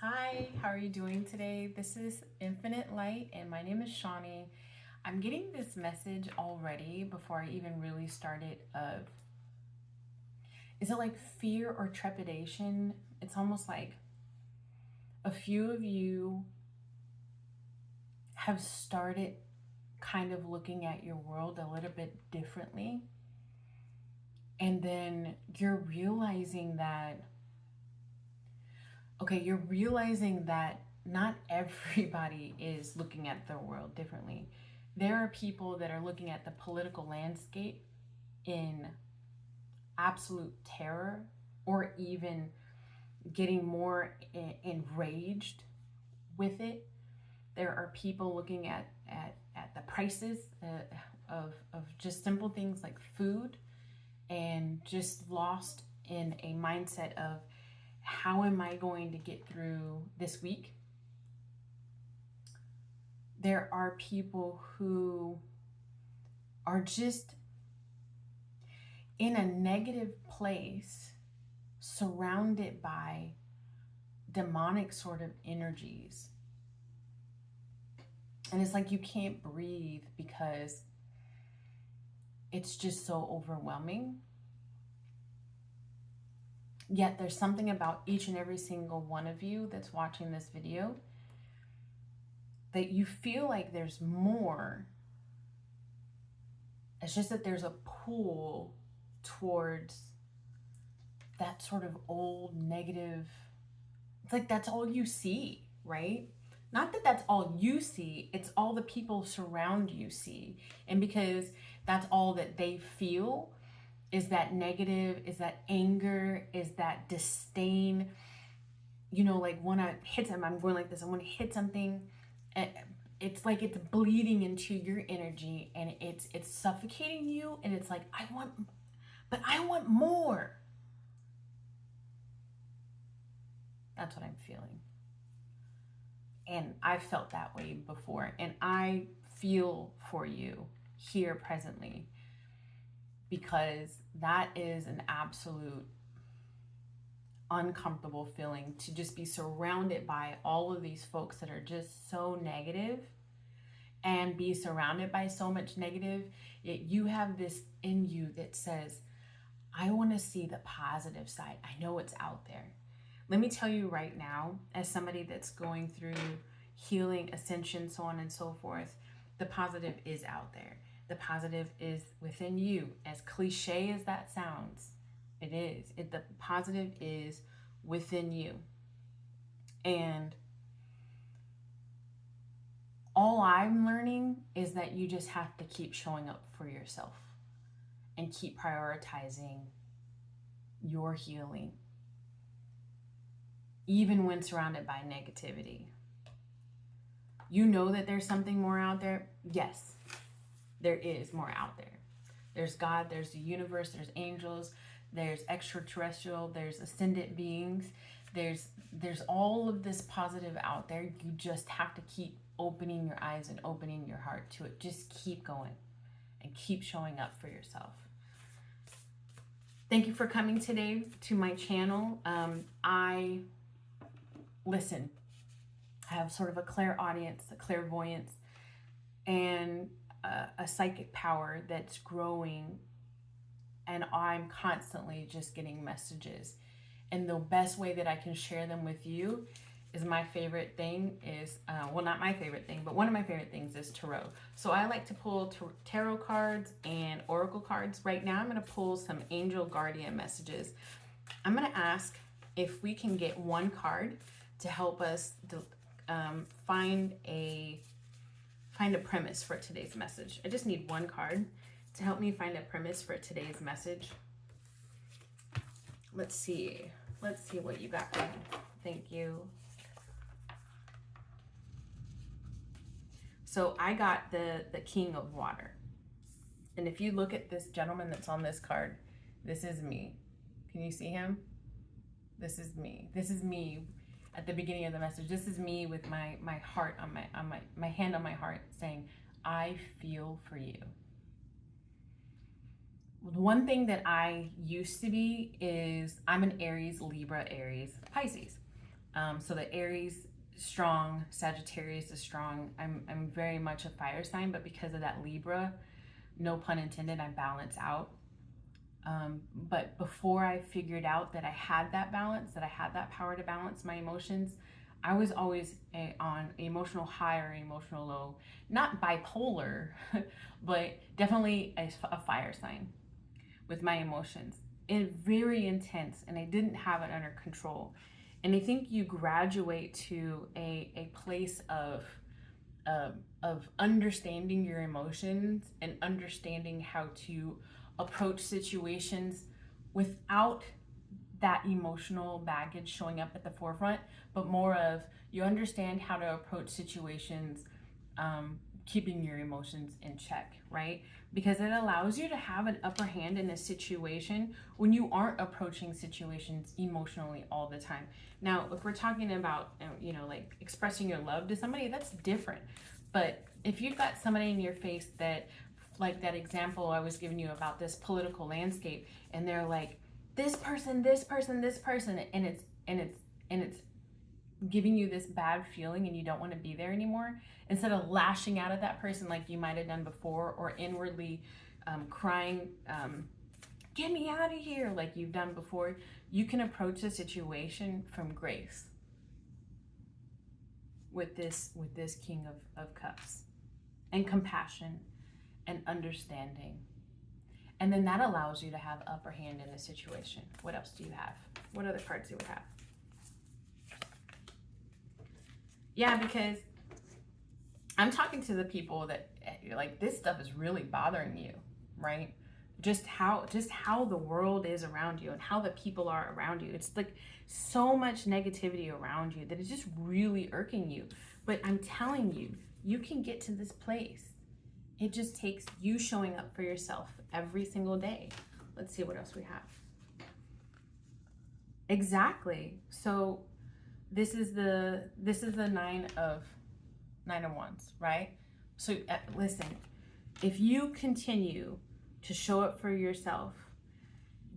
Hi, how are you doing today? This is Infinite Light and my name is Shawnee. I'm getting this message already before I even really started of is it like fear or trepidation? It's almost like a few of you have started kind of looking at your world a little bit differently. And then you're realizing that you're realizing that not everybody is looking at their world differently. There are people that are looking at the political landscape in absolute terror or even getting more enraged with it. There are people looking at the prices of just simple things like food and just lost in a mindset of how am I going to get through this week? There are people who are just in a negative place, surrounded by demonic sort of energies. And it's like you can't breathe because it's just so overwhelming. Yet there's something about each and every single one of you that's watching this video that you feel like there's more. It's just that there's a pull towards that sort of old negative. It's like that's all you see, right? Not that that's all you see, it's all the people surround you see. And because that's all that they feel, is that negative, is that anger, is that disdain. You know, like when I hit something, I'm going like this, I want to hit something. It's like it's bleeding into your energy and it's suffocating you, and it's like I want more. That's what I'm feeling. And I felt that way before, and I feel for you here presently, because that is an absolute uncomfortable feeling to just be surrounded by all of these folks that are just so negative and be surrounded by so much negative. Yet you have this in you that says, I want to see the positive side. I know it's out there. Let me tell you right now, as somebody that's going through healing, ascension, so on and so forth, the positive is out there. The positive is within you. As cliche as that sounds, it is. The positive is within you. And all I'm learning is that you just have to keep showing up for yourself and keep prioritizing your healing, even when surrounded by negativity. You know that there's something more out there. Yes, there is more out there. There's God, there's the universe, there's angels, there's extraterrestrial, there's ascended beings, there's all of this positive out there. You just have to keep opening your eyes and opening your heart to it. Just keep going and keep showing up for yourself. Thank you for coming today to my channel. I have sort of a clairaudience, a clairvoyance, and a psychic power that's growing, and I'm constantly just getting messages. And the best way that I can share them with you is my favorite thing is, well, not my favorite thing, but one of my favorite things is tarot. So I like to pull tarot cards and oracle cards. Right now I'm going to pull some angel guardian messages. I'm going to ask if we can get one card to help us find a premise for today's message. I just need one card to help me find a premise for today's message. Let's see what you got for me. Thank you. So I got the King of Water. And if you look at this gentleman that's on this card, this is me. Can you see him? This is me. This is me at the beginning of the message. This is me with my heart on my hand on my heart saying, I feel for you. One thing that I used to be is I'm an Aries, Libra, Aries, Pisces. So the Aries strong, Sagittarius is strong. I'm very much a fire sign, but because of that Libra, no pun intended, I balance out. But before I figured out that I had that balance, that I had that power to balance my emotions, I was always on emotional high or emotional low. Not bipolar, but definitely a fire sign with my emotions. Very intense, and I didn't have it under control. And I think you graduate to a place of understanding your emotions and understanding how to approach situations without that emotional baggage showing up at the forefront, but more of you understand how to approach situations, keeping your emotions in check, right? Because it allows you to have an upper hand in a situation when you aren't approaching situations emotionally all the time. Now, if we're talking about, like expressing your love to somebody, that's different. But if you've got somebody in your face that, like that example I was giving you about this political landscape, and they're like, this person, this person, this person, and it's giving you this bad feeling and you don't want to be there anymore, instead of lashing out at that person like you might have done before, or inwardly crying, get me out of here, like you've done before, you can approach the situation from grace with this King of Cups, and compassion and understanding. And then that allows you to have upper hand in a situation. What else do you have? What other cards do we have? Yeah, because I'm talking to the people that, like, this stuff is really bothering you, right? Just how the world is around you and how the people are around you. It's like so much negativity around you that it's just really irking you. But I'm telling you, you can get to this place. It just takes you showing up for yourself every single day. Let's see what else we have. Exactly. So this is the nine of wands, right? So listen, if you continue to show up for yourself,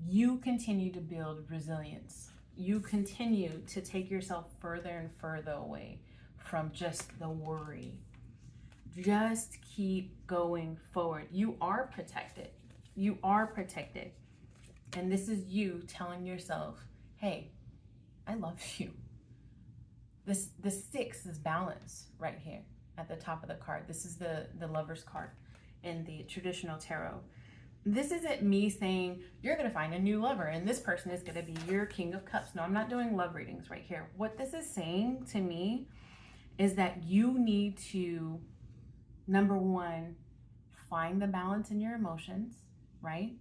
you continue to build resilience. You continue to take yourself further and further away from just the worry. Just keep going forward. You are protected. You are protected. And this is you telling yourself, hey, I love you. The 6 is balance right here at the top of the card. This is the Lover's card in the traditional tarot. This isn't me saying you're going to find a new lover and this person is going to be your King of Cups. No, I'm not doing love readings right here. What this is saying to me is that you need to, number 1, find the balance in your emotions, right?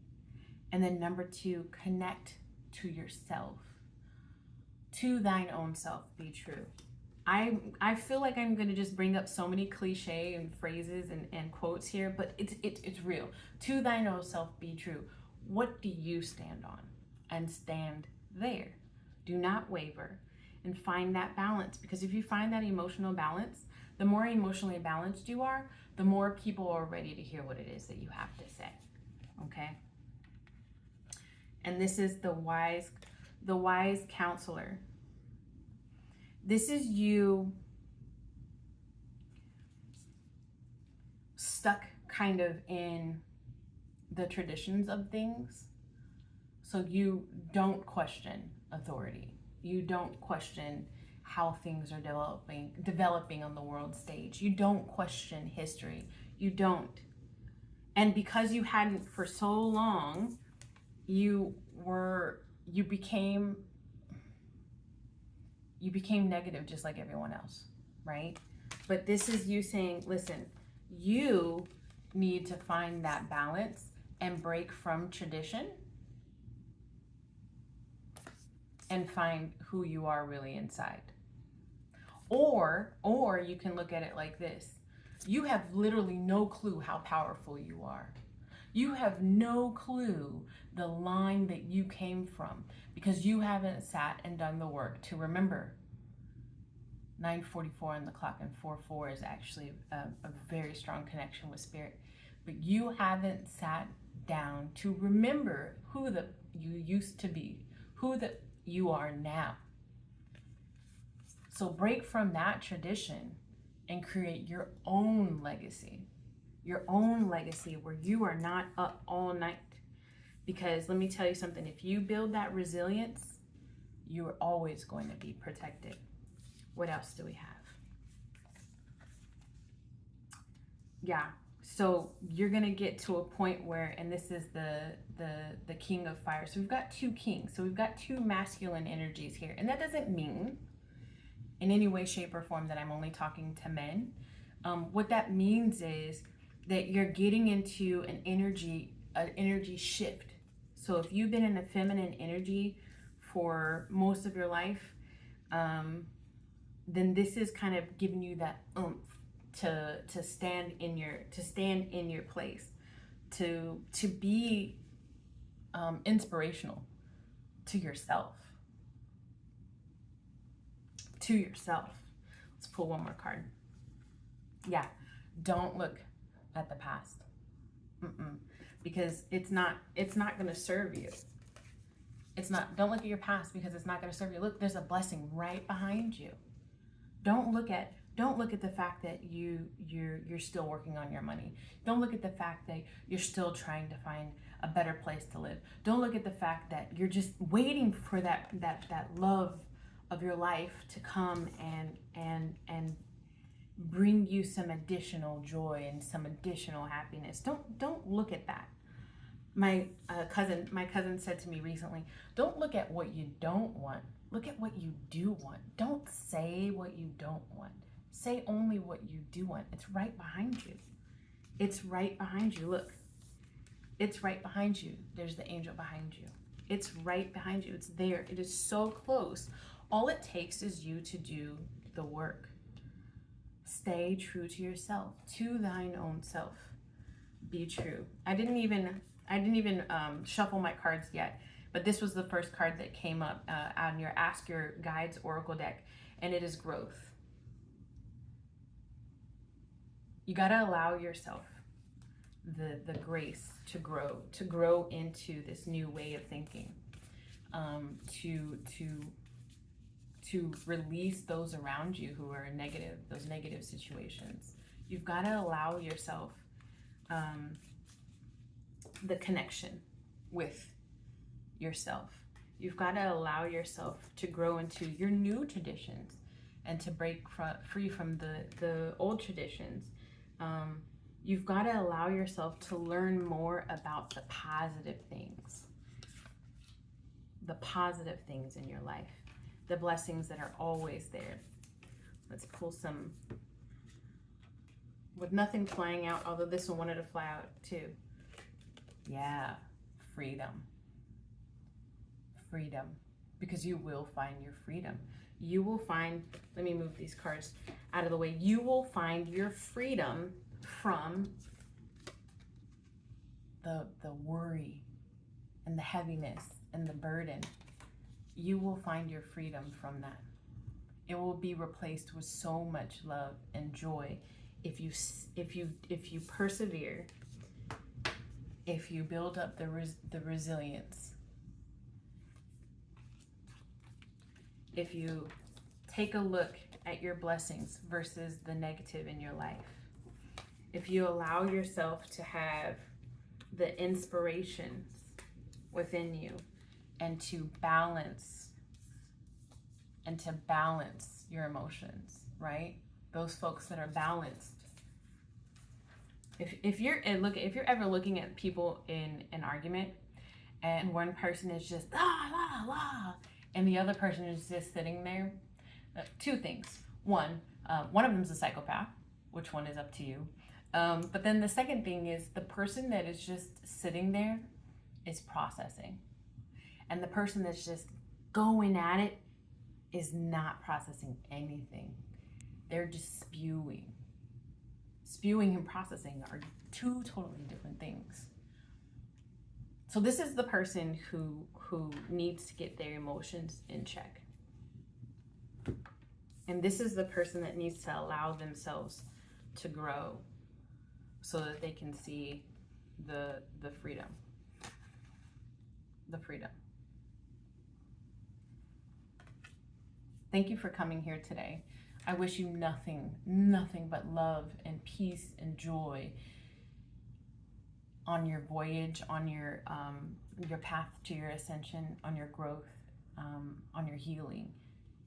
And then number 2, connect to yourself. To thine own self be true. I feel like I'm going to just bring up so many cliche and phrases and quotes here, but it's real. To thine own self be true. What do you stand on? And stand there. Do not waver, and find that balance, because if you find that emotional balance, the more emotionally balanced you are, the more people are ready to hear what it is that you have to say. Okay? And this is the wise counselor. This is you stuck kind of in the traditions of things. So you don't question authority. You don't question how things are developing on the world stage. You don't question history. You don't. And because you hadn't for so long, you became negative just like everyone else, right? But this is you saying, listen, you need to find that balance and break from tradition and find who you are really inside. Or you can look at it like this. You have literally no clue how powerful you are. You have no clue the line that you came from, because you haven't sat and done the work to remember. 9:44 on the clock, and 4:4 is actually a very strong connection with spirit. But you haven't sat down to remember who you used to be, who you are now. So break from that tradition and create your own legacy. Your own legacy where you are not up all night. Because let me tell you something, if you build that resilience, you are always going to be protected. What else do we have? Yeah, so you're gonna get to a point where, and this is the king of fire. So we've got two kings. So we've got two masculine energies here. And that doesn't mean in any way, shape, or form that I'm only talking to men. What that means is that you're getting into an energy shift. So if you've been in a feminine energy for most of your life, then this is kind of giving you that oomph to stand in your place, to be inspirational to yourself. Let's pull one more card. Yeah, don't look at the past. Because it's not going to serve you. Don't look at your past, because it's not going to serve you. Look, there's a blessing right behind you. Don't look at the fact that you're still working on your money. Don't look at the fact that you're still trying to find a better place to live. Don't look at the fact that you're just waiting for that love of your life to come and bring you some additional joy and some additional happiness. Don't look at that. My cousin said to me recently, don't look at what you don't want. Look at what you do want. Don't say what you don't want. Say only what you do want. It's right behind you. It's right behind you. Look, it's right behind you. There's the angel behind you. It's right behind you. It's there. It is so close. All it takes is you to do the work. Stay true to yourself, to thine own self. Be true. I didn't even shuffle my cards yet, but this was the first card that came up on your Ask Your Guides Oracle deck, and it is growth. You got to allow yourself the grace to grow into this new way of thinking, to release those around you who are negative, those negative situations. You've got to allow yourself the connection with yourself. You've got to allow yourself to grow into your new traditions and to break free from the old traditions. You've got to allow yourself to learn more about the positive things in your life, the blessings that are always there. Let's pull some, with nothing flying out, although this one wanted to fly out too. Yeah, freedom. Freedom. Because you will find your freedom. You will find, let me move these cards out of the way. You will find your freedom from the worry and the heaviness and the burden. You will find your freedom from that. It will be replaced with so much love and joy if you persevere, if you build up the resilience, if you take a look at your blessings versus the negative in your life, if you allow yourself to have the inspirations within you and to balance your emotions, right? Those folks that are balanced. If you're ever looking at people in an argument and one person is just la la la and the other person is just sitting there, two things. One of them is a psychopath, which one is up to you. But then the second thing is the person that is just sitting there is processing. And the person that's just going at it is not processing anything. They're just spewing. Spewing and processing are two totally different things. So this is the person who needs to get their emotions in check. And this is the person that needs to allow themselves to grow so that they can see the freedom. The freedom. Thank you for coming here today. I wish you nothing but love and peace and joy on your voyage, on your path to your ascension, on your growth, on your healing.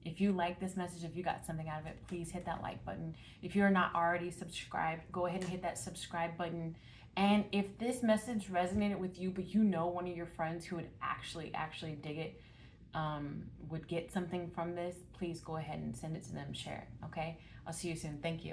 If you like this message, if you got something out of it, please hit that like button. If you're not already subscribed, go ahead and hit that subscribe button. And if this message resonated with you, but you know one of your friends who would actually dig it, would get something from this, please go ahead and send it to them, share it. Okay, I'll see you soon. Thank you.